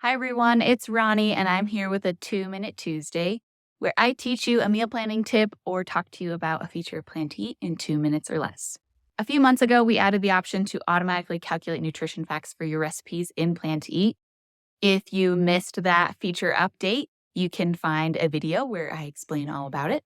Hi, everyone. It's Ronnie, and I'm here with a 2 Minute Tuesday where I teach you a meal planning tip or talk to you about a feature plan to eat in 2 minutes or less. A few months ago, we added the option to automatically calculate nutrition facts for your recipes in Plan to Eat. If you missed that feature update, you can find a video where I explain all about it.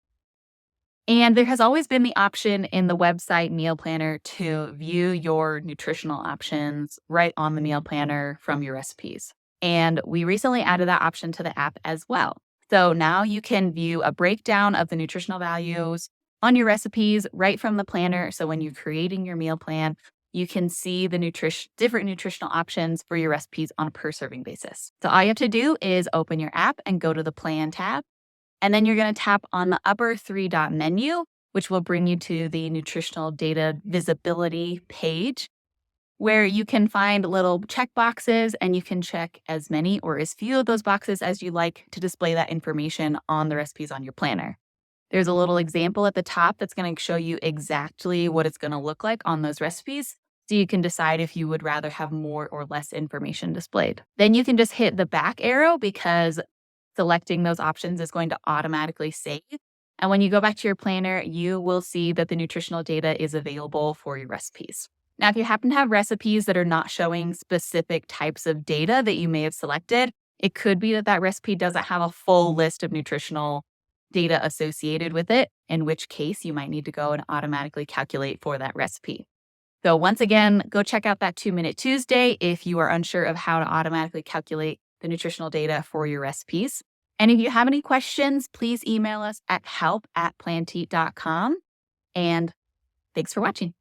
And there has always been the option in the website meal planner to view your nutritional options right on the meal planner from your recipes. And we recently added that option to the app as well. So now you can view a breakdown of the nutritional values on your recipes right from the planner. So when you're creating your meal plan, you can see the different nutritional options for your recipes on a per serving basis. So all you have to do is open your app and go to the plan tab, and then you're going to tap on the upper three-dot menu, which will bring you to the nutritional data visibility page, where you can find little check boxes and you can check as many or as few of those boxes as you like to display that information on the recipes on your planner. There's a little example at the top that's going to show you exactly what it's going to look like on those recipes. So you can decide if you would rather have more or less information displayed. Then you can just hit the back arrow because selecting those options is going to automatically save. And when you go back to your planner, you will see that the nutritional data is available for your recipes. Now, if you happen to have recipes that are not showing specific types of data that you may have selected, it could be that that recipe doesn't have a full list of nutritional data associated with it, in which case you might need to go and automatically calculate for that recipe. So once again, go check out that 2 Minute Tuesday if you are unsure of how to automatically calculate the nutritional data for your recipes. And if you have any questions, please email us at help@planteat.com. And thanks for watching.